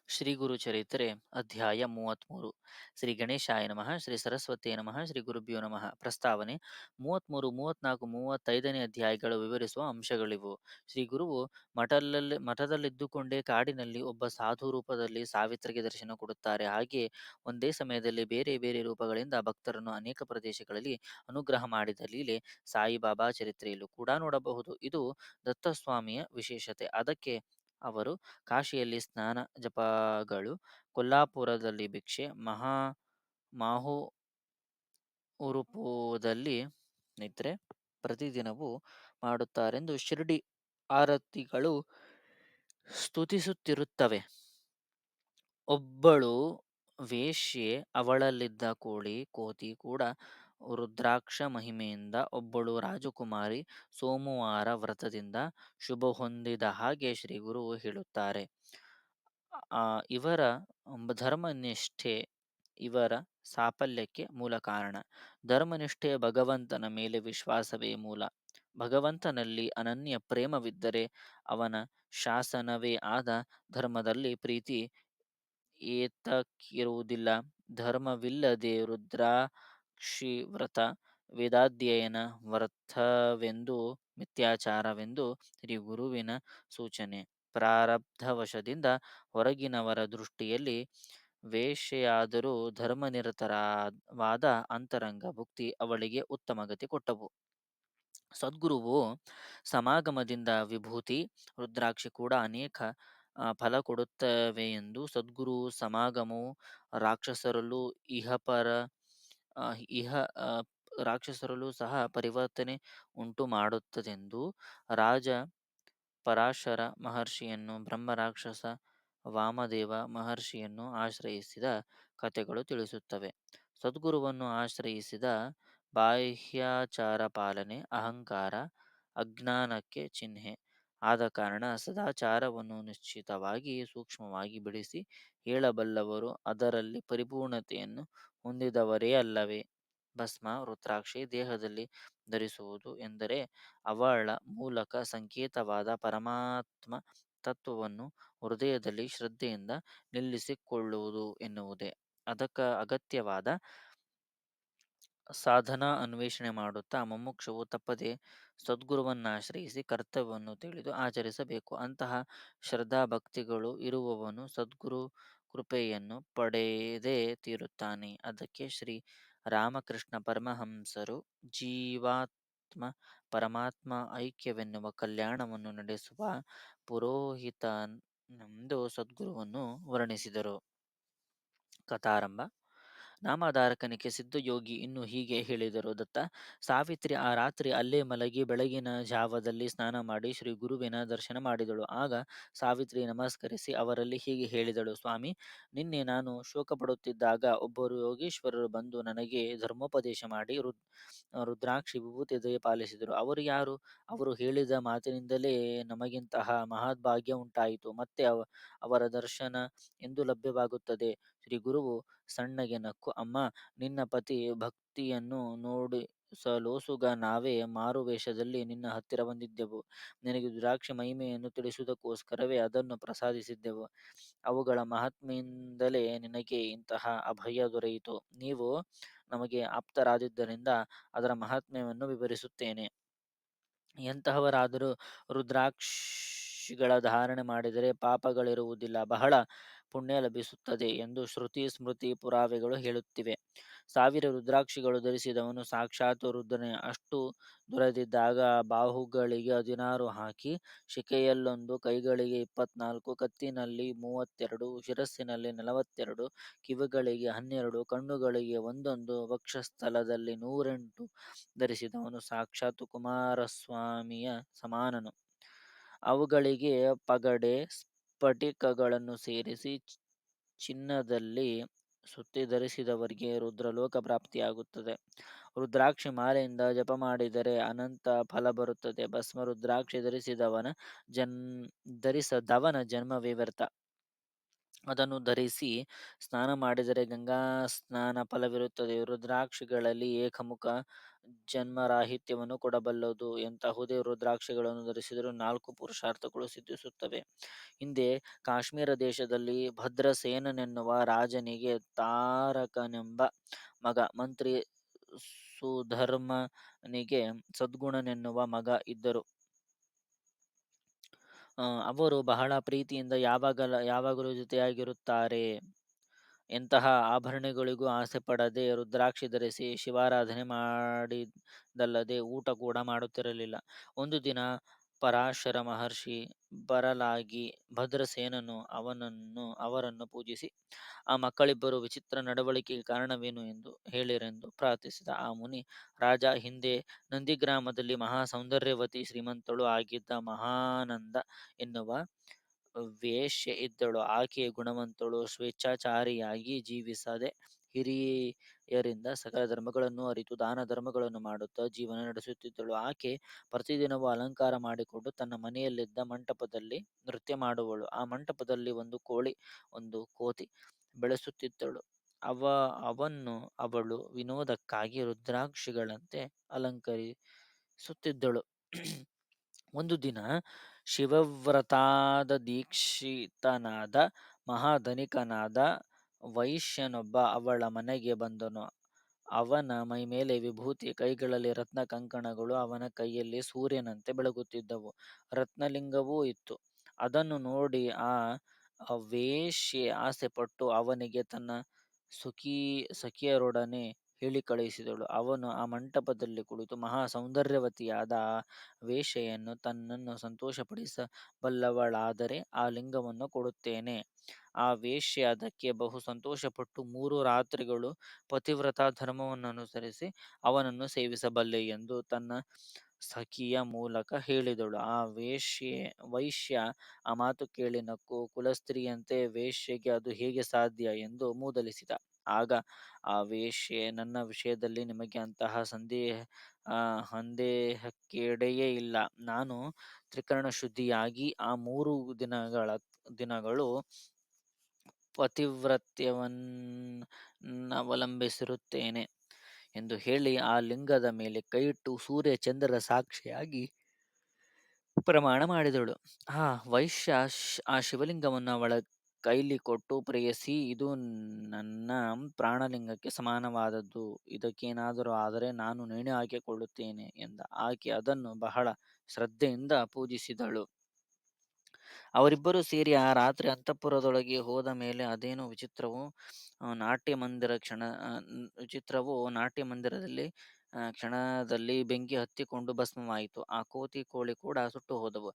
ಶ್ರೀ ಗುರು ಚರಿತ್ರೆ ಅಧ್ಯಾಯ 33. ಶ್ರೀ ಗಣೇಶಾಯ ನಮಃ, ಶ್ರೀ ಸರಸ್ವತಿಯೇ ನಮಃ, ಶ್ರೀ ಗುರುಭ್ಯೋ ನಮಃ. ಪ್ರಸ್ತಾವನೆ 33, 34, 35ನೇ ಅಧ್ಯಾಯಗಳು ವಿವರಿಸುವ ಅಂಶಗಳಿವು. ಶ್ರೀ ಗುರುವು ಮಠದಲ್ಲಿದ್ದುಕೊಂಡೇ ಕಾಡಿನಲ್ಲಿ ಒಬ್ಬ ಸಾಧು ರೂಪದಲ್ಲಿ ಸಾವಿತ್ರಿಗೆ ದರ್ಶನ ಕೊಡುತ್ತಾರೆ. ಹಾಗೆಯೇ ಒಂದೇ ಸಮಯದಲ್ಲಿ ಬೇರೆ ಬೇರೆ ರೂಪಗಳಿಂದ ಭಕ್ತರನ್ನು ಅನೇಕ ಪ್ರದೇಶಗಳಲ್ಲಿ ಅನುಗ್ರಹ ಮಾಡಿದ ಲೀಲೆ ಸಾಯಿಬಾಬಾ ಚರಿತ್ರೆಯಲ್ಲೂ ಕೂಡ ನೋಡಬಹುದು. ಇದು ದತ್ತಸ್ವಾಮಿಯ ವಿಶೇಷತೆ. ಅದಕ್ಕೆ ಅವರು ಕಾಶಿಯಲ್ಲಿ ಸ್ನಾನ ಜಪಗಳು, ಕೊಲ್ಲಾಪುರದಲ್ಲಿ ಭಿಕ್ಷೆ, ಮಾಹುರುಪುದಲ್ಲಿ ನಿದ್ರೆ ಪ್ರತಿದಿನವೂ ಮಾಡುತ್ತಾರೆಂದು ಶಿರ್ಡಿ ಆರತಿಗಳು ಸ್ತುತಿಸುತ್ತಿರುತ್ತವೆ. ಒಬ್ಬಳು ವೇಶ್ಯೆ, ಅವಳಲ್ಲಿದ್ದ ಕೋತಿ ಕೂಡ ರುದ್ರಾಕ್ಷ ಮಹಿಮೆಯಿಂದ. ಒಬ್ಬಳು ರಾಜಕುಮಾರಿ ಸೋಮವಾರ ವ್ರತದಿಂದ ಶುಭ ಹೊಂದಿದ ಹಾಗೆ ಶ್ರೀಗುರು ಹೇಳುತ್ತಾರೆ. ಇವರ ಧರ್ಮನಿಷ್ಠೆ ಇವರ ಸಾಫಲ್ಯಕ್ಕೆ ಮೂಲ ಕಾರಣ. ಧರ್ಮನಿಷ್ಠೆ ಭಗವಂತನ ಮೇಲೆ ವಿಶ್ವಾಸವೇ ಮೂಲ. ಭಗವಂತನಲ್ಲಿ ಅನನ್ಯ ಪ್ರೇಮವಿದ್ದರೆ ಅವನ ಶಾಸನವೇ ಆದ ಧರ್ಮದಲ್ಲಿ ಪ್ರೀತಿ ಏತಕ್ಕಿರುವುದಿಲ್ಲ. ಧರ್ಮವಿಲ್ಲದೆ ರುದ್ರಾಕ್ಷಿ ವ್ರತ, ವೇದಾಧ್ಯಯನ ವ್ಯರ್ಥವೆಂದು, ಮಿಥ್ಯಾಚಾರವೆಂದು ಶ್ರೀ ಗುರುವಿನ ಸೂಚನೆ. ಪ್ರಾರಬ್ಧವಶದಿಂದ ಹೊರಗಿನವರ ದೃಷ್ಟಿಯಲ್ಲಿ ವೇಶ್ಯೆಯಾದರೂ ಧರ್ಮನಿರತವಾದ ಅಂತರಂಗ ಭುಕ್ತಿ ಅವಳಿಗೆ ಉತ್ತಮ ಗತಿ ಕೊಟ್ಟವು. ಸದ್ಗುರುವು ಸಮಾಗಮದಿಂದ ವಿಭೂತಿ, ರುದ್ರಾಕ್ಷಿ ಕೂಡ ಅನೇಕ ಫಲ ಕೊಡುತ್ತವೆಯೆಂದು. ಸದ್ಗುರು ಸಮಾಗಮವು ರಾಕ್ಷಸರಲ್ಲೂ ಇಹ ರಾಕ್ಷಸರಲ್ಲೂ ಸಹ ಪರಿವರ್ತನೆ ಉಂಟು ಮಾಡುತ್ತದೆಂದು ರಾಜ ಪರಾಶರ ಮಹರ್ಷಿಯನ್ನು, ಬ್ರಹ್ಮರಾಕ್ಷಸ ವಾಮದೇವ ಮಹರ್ಷಿಯನ್ನು ಆಶ್ರಯಿಸಿದ ಕಥೆಗಳು ತಿಳಿಸುತ್ತವೆ. ಸದ್ಗುರುವನ್ನು ಆಶ್ರಯಿಸಿದ ಬಾಹ್ಯಾಚಾರ ಪಾಲನೆ ಅಹಂಕಾರ ಅಜ್ಞಾನಕ್ಕೆ ಚಿಹ್ನೆ ಆದ ಕಾರಣ ಸದಾಚಾರವನ್ನು ನಿಶ್ಚಿತವಾಗಿ ಸೂಕ್ಷ್ಮವಾಗಿ ಬಿಡಿಸಿ ಹೇಳಬಲ್ಲವರು ಅದರಲ್ಲಿ ಪರಿಪೂರ್ಣತೆಯನ್ನು ಹೊಂದಿದವರೇ ಅಲ್ಲವೇ? ಭಸ್ಮ, ರುದ್ರಾಕ್ಷಿ ದೇಹದಲ್ಲಿ ಧರಿಸುವುದು ಎಂದರೆ ಅವಳ ಮೂಲಕ ಸಂಕೇತವಾದ ಪರಮಾತ್ಮ ತತ್ವವನ್ನು ಹೃದಯದಲ್ಲಿ ಶ್ರದ್ಧೆಯಿಂದ ನಿಲ್ಲಿಸಿಕೊಳ್ಳುವುದು ಎನ್ನುವುದೇ. ಅಗತ್ಯವಾದ ಸಾಧನಾ ಅನ್ವೇಷಣೆ ಮಾಡುತ್ತಾ ಮುಮುಕ್ಷುವು ತಪ್ಪದೆ ಸದ್ಗುರುವನ್ನಾಶ್ರಯಿಸಿ ಕರ್ತವ್ಯವನ್ನು ತಿಳಿದು ಆಚರಿಸಬೇಕು. ಅಂತಹ ಶ್ರದ್ಧಾಭಕ್ತಿಗಳು ಇರುವವನು ಸದ್ಗುರು ಕೃಪೆಯನ್ನು ಪಡೆದೇ ತೀರುತ್ತಾನೆ. ಅದಕ್ಕೆ ಶ್ರೀ ರಾಮಕೃಷ್ಣ ಪರಮಹಂಸರು ಜೀವಾತ್ಮ ಪರಮಾತ್ಮ ಐಕ್ಯವೆನ್ನುವ ಕಲ್ಯಾಣವನ್ನು ನಡೆಸುವ ಪುರೋಹಿತನೆಂದು ಸದ್ಗುರುವನ್ನು ವರ್ಣಿಸಿದರು. ಕಥಾರಂಭ. ನಾಮಧಾರಕನಿಗೆ ಸಿದ್ಧಯೋಗಿ ಇನ್ನು ಹೀಗೆ ಹೇಳಿದರು. ದತ್ತ, ಸಾವಿತ್ರಿ ಆ ರಾತ್ರಿ ಅಲ್ಲೇ ಮಲಗಿ ಬೆಳಗಿನ ಜಾವದಲ್ಲಿ ಸ್ನಾನ ಮಾಡಿ ಶ್ರೀ ಗುರುವಿನ ದರ್ಶನ ಮಾಡಿದಳು. ಆಗ ಸಾವಿತ್ರಿ ನಮಸ್ಕರಿಸಿ ಅವರಲ್ಲಿ ಹೀಗೆ ಹೇಳಿದಳು. ಸ್ವಾಮಿ, ನಿನ್ನೆ ನಾನು ಶೋಕಪಡುತ್ತಿದ್ದಾಗ ಒಬ್ಬರು ಯೋಗೀಶ್ವರರು ಬಂದು ನನಗೆ ಧರ್ಮೋಪದೇಶ ಮಾಡಿ ರುದ್ರಾಕ್ಷಿ ವಿಭೂತಿ ದಯಪಾಲಿಸಿದರು. ಅವರು ಯಾರು? ಅವರು ಹೇಳಿದ ಮಾತಿನಿಂದಲೇ ನಮಗಿಂತಹ ಮಹದ್ಭಾಗ್ಯ ಉಂಟಾಯಿತು. ಮತ್ತೆ ಅವರ ದರ್ಶನ ಎಂದು ಲಭ್ಯವಾಗುತ್ತದೆ? ಶ್ರೀ ಗುರುವು ಸಣ್ಣಗೆ ನಕ್ಕು, ಅಮ್ಮ, ನಿನ್ನ ಪತಿ ಭಕ್ತಿಯನ್ನು ನೋಡಿಸಲೋಸುಗ ನಾವೇ ಮಾರುವೇಷದಲ್ಲಿ ನಿನ್ನ ಹತ್ತಿರ ಬಂದಿದ್ದೆವು. ನಿನಗೆ ರುದ್ರಾಕ್ಷಿ ಮಹಿಮೆಯನ್ನು ತಿಳಿಸುವುದಕ್ಕೋಸ್ಕರವೇ ಅದನ್ನು ಪ್ರಸಾದಿಸಿದ್ದೆವು. ಅವುಗಳ ಮಹಾತ್ಮೆಯಿಂದಲೇ ನಿನಗೆ ಇಂತಹ ಅಭಯ ದೊರೆಯಿತು. ನೀವು ನಮಗೆ ಆಪ್ತರಾದಿದ್ದರಿಂದ ಅದರ ಮಹಾತ್ಮ್ಯವನ್ನು ವಿವರಿಸುತ್ತೇನೆ. ಎಂತಹವರಾದರೂ ರುದ್ರಾಕ್ಷಿಗಳ ಧಾರಣೆ ಮಾಡಿದರೆ ಪಾಪಗಳಿರುವುದಿಲ್ಲ, ಬಹಳ ಪುಣ್ಯ ಲಭಿಸುತ್ತದೆ ಎಂದು ಶ್ರುತಿ ಸ್ಮೃತಿ ಪುರಾವೆಗಳು ಹೇಳುತ್ತಿವೆ. 1000 ರುದ್ರಾಕ್ಷಿಗಳು ಧರಿಸಿದವನು ಸಾಕ್ಷಾತ್ ರುದ್ರನೇ. ಅಷ್ಟು ದೊರೆತಿದ್ದಾಗ ಬಾಹುಗಳಿಗೆ 16 ಹಾಕಿ, ಶಿಖೆಯಲ್ಲೊಂದು, ಕೈಗಳಿಗೆ 24, ಕತ್ತಿನಲ್ಲಿ 32, ಶಿರಸ್ಸಿನಲ್ಲಿ 42, ಕಿವಿಗಳಿಗೆ 12, ಕಣ್ಣುಗಳಿಗೆ 1, ವಕ್ಷಸ್ಥಲದಲ್ಲಿ 108 ಧರಿಸಿದವನು ಸಾಕ್ಷಾತ್ ಕುಮಾರಸ್ವಾಮಿಯ ಸಮಾನನು. ಅವುಗಳಿಗೆ ಪಗಡೆ ಸ್ಫಟಿಕಗಳನ್ನು ಸೇರಿಸಿ ಚಿನ್ನದಲ್ಲಿ ಸುತ್ತಿ ಧರಿಸಿದವರಿಗೆ ರುದ್ರಲೋಕ ಪ್ರಾಪ್ತಿಯಾಗುತ್ತದೆ. ರುದ್ರಾಕ್ಷಿ ಮಾಲೆಯಿಂದ ಜಪ ಮಾಡಿದರೆ ಅನಂತ ಫಲ ಬರುತ್ತದೆ. ಭಸ್ಮ ರುದ್ರಾಕ್ಷಿ ಧರಿಸದವನ ಜನ್ಮವೇ ವ್ಯರ್ಥ. ಅದನ್ನು ಧರಿಸಿ ಸ್ನಾನ ಮಾಡಿದರೆ ಗಂಗಾ ಸ್ನಾನ ಫಲವಿರುತ್ತದೆ. ರುದ್ರಾಕ್ಷಿಗಳಲ್ಲಿ ಏಕಮುಖ ಜನ್ಮರಾಹಿತ್ಯವನ್ನು ಕೊಡಬಲ್ಲದು. ಎಂತಹುದೇ ರುದ್ರಾಕ್ಷಿಗಳನ್ನು ಧರಿಸಿದರೂ 4 ಪುರುಷಾರ್ಥಗಳು ಸಿದ್ಧಿಸುತ್ತವೆ. ಹಿಂದೆ ಕಾಶ್ಮೀರ ದೇಶದಲ್ಲಿ ಭದ್ರಸೇನನೆನ್ನುವ ರಾಜನಿಗೆ ತಾರಕನೆಂಬ ಮಗ, ಮಂತ್ರಿ ಸುಧರ್ಮನಿಗೆ ಸದ್ಗುಣನೆನ್ನುವ ಮಗ ಇದ್ದರು. ಅವರು ಬಹಳ ಪ್ರೀತಿಯಿಂದ ಯಾವಾಗಲೂ ಜೊತೆಯಾಗಿರುತ್ತಾರೆ. ಎಂತಹ ಆಭರಣಗಳಿಗೂ ಆಸೆ ಪಡದೆ ರುದ್ರಾಕ್ಷಿ ಧರಿಸಿ ಶಿವಾರಾಧನೆ ಮಾಡಿದಲ್ಲದೆ ಊಟ ಕೂಡ ಮಾಡುತ್ತಿರಲಿಲ್ಲ. ಒಂದು ದಿನ ಪರಾಶರ ಮಹರ್ಷಿ ಬರಲಾಗಿ ಭದ್ರಸೇನನು ಅವರನ್ನು ಪೂಜಿಸಿ, ಆ ಮಕ್ಕಳಿಬ್ಬರು ವಿಚಿತ್ರ ನಡವಳಿಕೆಗೆ ಕಾರಣವೇನು ಎಂದು ಹೇಳಿರೆಂದು ಪ್ರಾರ್ಥಿಸಿದ. ಆ ಮುನಿ, ರಾಜ, ಹಿಂದೆ ನಂದಿಗ್ರಾಮದಲ್ಲಿ ಮಹಾ ಸೌಂದರ್ಯವತಿ ಶ್ರೀಮಂತಳು ಆಗಿದ್ದ ಮಹಾನಂದ ಎನ್ನುವ ವೇಶ್ಯೆ ಇದ್ದಳು. ಆಕೆ ಗುಣವಂತಳು, ಸ್ವೇಚ್ಛಾಚಾರಿಯಾಗಿ ಜೀವಿಸದೆ ಹಿರಿಯರಿಂದ ಸಕಲ ಧರ್ಮಗಳನ್ನು ಅರಿತು ದಾನ ಧರ್ಮಗಳನ್ನು ಮಾಡುತ್ತಾ ಜೀವನ ನಡೆಸುತ್ತಿದ್ದಳು. ಆಕೆ ಪ್ರತಿದಿನವೂ ಅಲಂಕಾರ ಮಾಡಿಕೊಂಡು ತನ್ನ ಮನೆಯಲ್ಲಿದ್ದ ಮಂಟಪದಲ್ಲಿ ನೃತ್ಯ ಮಾಡುವಳು. ಆ ಮಂಟಪದಲ್ಲಿ ಒಂದು ಕೋಳಿ, ಒಂದು ಕೋತಿ ಬೆಳೆಸುತ್ತಿದ್ದಳು. ಅವನ್ನು ಅವಳು ವಿನೋದಕ್ಕಾಗಿ ರುದ್ರಾಕ್ಷಿಗಳಂತೆ ಅಲಂಕರಿಸುತ್ತಿದ್ದಳು. ಒಂದು ದಿನ ಶಿವವ್ರತಾದ ದೀಕ್ಷಿತನಾದ ಮಹಾಧನಿಕನಾದ ವೈಶ್ಯನೊಬ್ಬ ಅವಳ ಮನೆಗೆ ಬಂದನು. ಅವನ ಮೈಮೇಲೆ ವಿಭೂತಿ, ಕೈಗಳಲ್ಲಿ ರತ್ನ ಕಂಕಣಗಳು, ಅವನ ಕೈಯಲ್ಲಿ ಸೂರ್ಯನಂತೆ ಬೆಳಗುತ್ತಿದ್ದವು. ರತ್ನಲಿಂಗವೂ ಇತ್ತು. ಅದನ್ನು ನೋಡಿ ಆ ವೇಶ್ಯೆ ಆಸೆಪಟ್ಟು ಅವನಿಗೆ ತನ್ನ ಸಖಿಯರೊಡನೆ ಹೇಳಿ ಕಳುಹಿಸಿದಳು. ಅವನು ಆ ಮಂಟಪದಲ್ಲಿ ಕುಳಿತು ಮಹಾ ಸೌಂದರ್ಯವತಿಯಾದ ಆ ವೇಶ್ಯೆಯನ್ನು ತನ್ನನ್ನು ಸಂತೋಷಪಡಿಸಬಲ್ಲವಳಾದರೆ ಆ ಲಿಂಗವನ್ನು ಕೊಡುತ್ತೇನೆ. ಆ ವೇಶ್ಯೆ ಅದಕ್ಕೆ ಬಹು ಸಂತೋಷಪಟ್ಟು 3 ರಾತ್ರಿಗಳು ಪತಿವ್ರತಾ ಧರ್ಮವನ್ನನುಸರಿಸಿ ಅವನನ್ನು ಸೇವಿಸಬಲ್ಲೆ ಎಂದು ತನ್ನ ಸಖಿಯ ಮೂಲಕ ಹೇಳಿದಳು. ಆ ವೈಶ್ಯ ಆ ಮಾತು ಕೇಳಿ ನಕ್ಕು, ಕುಲಸ್ತ್ರೀಯಂತೆ ವೇಶ್ಯೆಗೆ ಅದು ಹೇಗೆ ಸಾಧ್ಯ ಎಂದು ಮೂದಲಿಸಿದ. ಆಗ ಆ ವೇಶ್ಯೆ, ನನ್ನ ವಿಷಯದಲ್ಲಿ ನಿಮಗೆ ಅಂತಹ ಸಂದೇಹಕ್ಕೇಡೆಯೇ ಇಲ್ಲ. ನಾನು ತ್ರಿಕರಣ ಶುದ್ಧಿಯಾಗಿ ಆ 3 ದಿನಗಳು ಪತಿವ್ರತ್ಯವನ್ನವಲಂಬಿಸಿರುತ್ತೇನೆ ಎಂದು ಹೇಳಿ ಆ ಲಿಂಗದ ಮೇಲೆ ಕೈಯಿಟ್ಟು ಸೂರ್ಯ ಚಂದ್ರರ ಸಾಕ್ಷಿಯಾಗಿ ಪ್ರಮಾಣ ಮಾಡಿದಳು. ಆ ವೈಶ್ಯ ಆ ಶಿವಲಿಂಗವನ್ನು ಅವಳ ಕೈಲಿ ಕೊಟ್ಟು, ಪ್ರೇಯಸಿ, ಇದು ನನ್ನ ಪ್ರಾಣಲಿಂಗಕ್ಕೆ ಸಮಾನವಾದದ್ದು. ಇದಕ್ಕೇನಾದರೂ ಆದರೆ ನಾನು ನೇಣು ಹಾಕಿಕೊಳ್ಳುತ್ತೇನೆ ಎಂದ. ಆಕೆ ಅದನ್ನು ಬಹಳ ಶ್ರದ್ಧೆಯಿಂದ ಪೂಜಿಸಿದಳು. ಅವರಿಬ್ಬರೂ ಸೇರಿ ಆ ರಾತ್ರಿ ಅಂತಃಪುರದೊಳಗೆ ಹೋದ ಮೇಲೆ ಅದೇನೋ ನಾಟ್ಯಮಂದಿರದಲ್ಲಿ ಕ್ಷಣದಲ್ಲಿ ಬೆಂಕಿ ಹತ್ತಿಕೊಂಡು ಭಸ್ಮವಾಯಿತು. ಆ ಕೋತಿ, ಕೋಳಿ ಕೂಡ ಸುಟ್ಟು ಹೋದವು.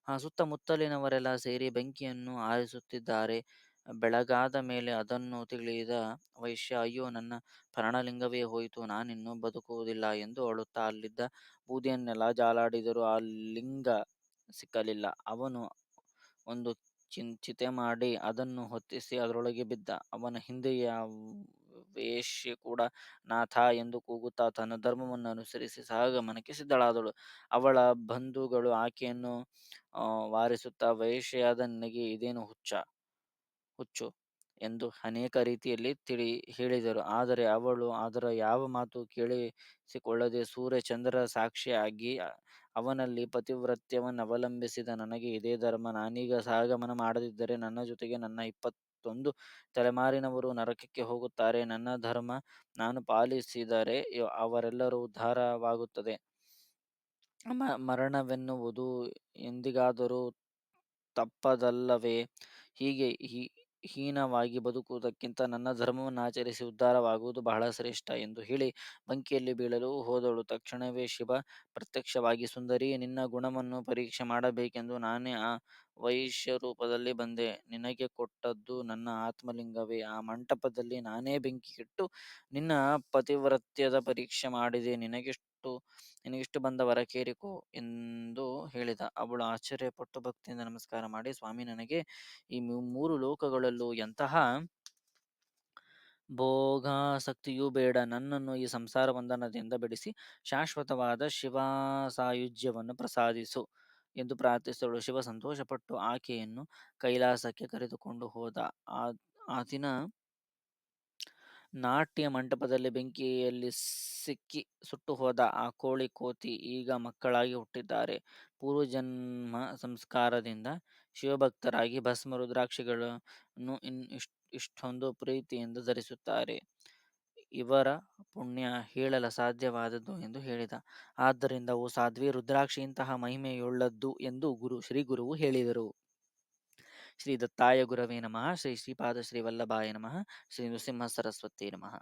ಸುತ್ತಮುತ್ತಲಿನವರೆಲ್ಲ ಸೇರಿ ಬೆಂಕಿಯನ್ನು ಆರಿಸುತ್ತಿದ್ದಾರೆ. ಬೆಳಗಾದ ಮೇಲೆ ಅದನ್ನು ತಿಳಿದ ವೈಶ್ಯ, ಅಯ್ಯೋ, ನನ್ನ ಪ್ರಾಣಲಿಂಗವೇ ಹೋಯಿತು, ನಾನಿನ್ನು ಬದುಕುವುದಿಲ್ಲ ಎಂದು ಅಳುತ್ತಾ ಅಲ್ಲಿದ್ದ ಬೂದಿಯನ್ನೆಲ್ಲ ಜಾಲಾಡಿದರೂ ಆ ಲಿಂಗ ಸಿಕ್ಕಲಿಲ್ಲ. ಅವನು ಒಂದು ಚಿತೆ ಮಾಡಿ ಅದನ್ನು ಹೊತ್ತಿಸಿ ಅದರೊಳಗೆ ಬಿದ್ದ. ಅವನ ಹಿಂದೆಯೇ ಆ ವೇಶ್ಯೆ ಕೂಡ ನಾಥ ಎಂದು ಕೂಗುತ್ತಾ ತನ್ನ ಧರ್ಮವನ್ನು ಅನುಸರಿಸಿ ಸಹಗಮನಕ್ಕೆ ಸಿದ್ಧಳಾದಳು. ಅವಳ ಬಂಧುಗಳು ಆಕೆಯನ್ನು ವಾರಿಸುತ್ತಾ, ವೇಶ್ಯೆಯಾದ ನಿನಗೆ ಇದೇನು ಹುಚ್ಚು ಎಂದು ಅನೇಕ ರೀತಿಯಲ್ಲಿ ಹೇಳಿದರು. ಆದರೆ ಅವಳು ಅದರ ಯಾವ ಮಾತು ಕೇಳಿಸಿಕೊಳ್ಳದೆ ಸೂರ್ಯ ಚಂದ್ರರ ಸಾಕ್ಷಿಯಾಗಿ, ಅವನಲ್ಲಿ ಪತಿವ್ರತ್ಯವನ್ನವಲಂಬಿಸಿದ ನನಗೆ ಇದೇ ಧರ್ಮ. ನಾನೀಗ ಸಹಗಮನ ಮಾಡದಿದ್ದರೆ ನನ್ನ ಜೊತೆಗೆ ನನ್ನ 21 ತಲೆಮಾರಿನವರು ನರಕಕ್ಕೆ ಹೋಗುತ್ತಾರೆ. ನನ್ನ ಧರ್ಮ ನಾನು ಪಾಲಿಸಿದರೆ ಅವರೆಲ್ಲರೂ ಉದ್ಧಾರವಾಗುತ್ತದೆ. ಮರಣವೆನ್ನುವುದು ಎಂದಿಗಾದರೂ ತಪ್ಪದಲ್ಲವೇ? ಹೀಗೆ ಹೀನವಾಗಿ ಬದುಕುವುದಕ್ಕಿಂತ ನನ್ನ ಧರ್ಮವನ್ನಾಚರಿಸಿ ಉದ್ಧಾರವಾಗುವುದು ಬಹಳ ಶ್ರೇಷ್ಠ ಎಂದು ಹೇಳಿ ಬೆಂಕಿಯಲ್ಲಿ ಬೀಳಲು ಹೋದಳು. ತಕ್ಷಣವೇ ಶಿವ ಪ್ರತ್ಯಕ್ಷವಾಗಿ, ಸುಂದರಿ, ನಿನ್ನ ಗುಣವನ್ನು ಪರೀಕ್ಷೆ ಮಾಡಬೇಕೆಂದು ನಾನೇ ಆ ವೈಶ್ಯ ರೂಪದಲ್ಲಿ ಬಂದೆ. ನಿನಗೆ ಕೊಟ್ಟದ್ದು ನನ್ನ ಆತ್ಮಲಿಂಗವೇ. ಆ ಮಂಟಪದಲ್ಲಿ ನಾನೇ ಬೆಂಕಿಯಿಟ್ಟು ನಿನ್ನ ಪತಿವ್ರತ್ಯದ ಪರೀಕ್ಷೆ ಮಾಡಿದೆ. ನಿನಗಿಷ್ಟು ಬಂದ ವರ ಕೇರಿಕೋ ಎಂದು ಹೇಳಿದ. ಅವಳು ಆಶ್ಚರ್ಯಪಟ್ಟು ಭಕ್ತಿಯಿಂದ ನಮಸ್ಕಾರ ಮಾಡಿ, ಸ್ವಾಮಿ, ನನಗೆ ಈ 3 ಲೋಕಗಳಲ್ಲೂ ಎಂತಹ ಭೋಗಾಸಕ್ತಿಯೂ ಬೇಡ. ನನ್ನನ್ನು ಈ ಸಂಸಾರ ಬಂಧನದಿಂದ ಬಿಡಿಸಿ ಶಾಶ್ವತವಾದ ಶಿವಸಾಯುಜ್ಯವನ್ನು ಪ್ರಸಾದಿಸು. ಎಂದು ಪ್ರಾರ್ಥಿಸಿದಳು. ಶಿವ ಸಂತೋಷಪಟ್ಟು ಆಕೆಯನ್ನು ಕೈಲಾಸಕ್ಕೆ ಕರೆದುಕೊಂಡು ಹೋದ. ಆ ದಿನ ನಾಟ್ಯ ಮಂಟಪದಲ್ಲಿ ಬೆಂಕಿಯಲ್ಲಿ ಸಿಕ್ಕಿ ಸುಟ್ಟು ಹೋದ ಆ ಕೋಳಿ ಕೋತಿ ಈಗ ಮಕ್ಕಳಾಗಿ ಹುಟ್ಟಿದ್ದಾರೆ. ಪೂರ್ವಜನ್ಮ ಸಂಸ್ಕಾರದಿಂದ ಶಿವಭಕ್ತರಾಗಿ ಭಸ್ಮ ರುದ್ರಾಕ್ಷಿಗಳನ್ನು ಇಷ್ಟೊಂದು ಪ್ರೀತಿಯಿಂದ ಧರಿಸುತ್ತಾರೆ. ಇವರ ಪುಣ್ಯ ಹೇಳಲು ಸಾಧ್ಯವಾದದ್ದು ಎಂದು ಹೇಳಿದ. ಆದ್ದರಿಂದ ಓ ಸಾಧ್ವಿ, ರುದ್ರಾಕ್ಷಿ ಇಂತಹ ಮಹಿಮೆಯುಳ್ಳದ್ದು ಎಂದು ಶ್ರೀ ಗುರುವು ಹೇಳಿದರು. ಶ್ರೀ ದತ್ತಾಯ ಗುರವೇ ನಮಃ. ಶ್ರೀ ಶ್ರೀಪಾದ ಶ್ರೀ ವಲ್ಲಭಾಯ ನಮಃ. ಶ್ರೀ ನೃಸಿಂಹ ಸರಸ್ವತಿ ನಮಃ.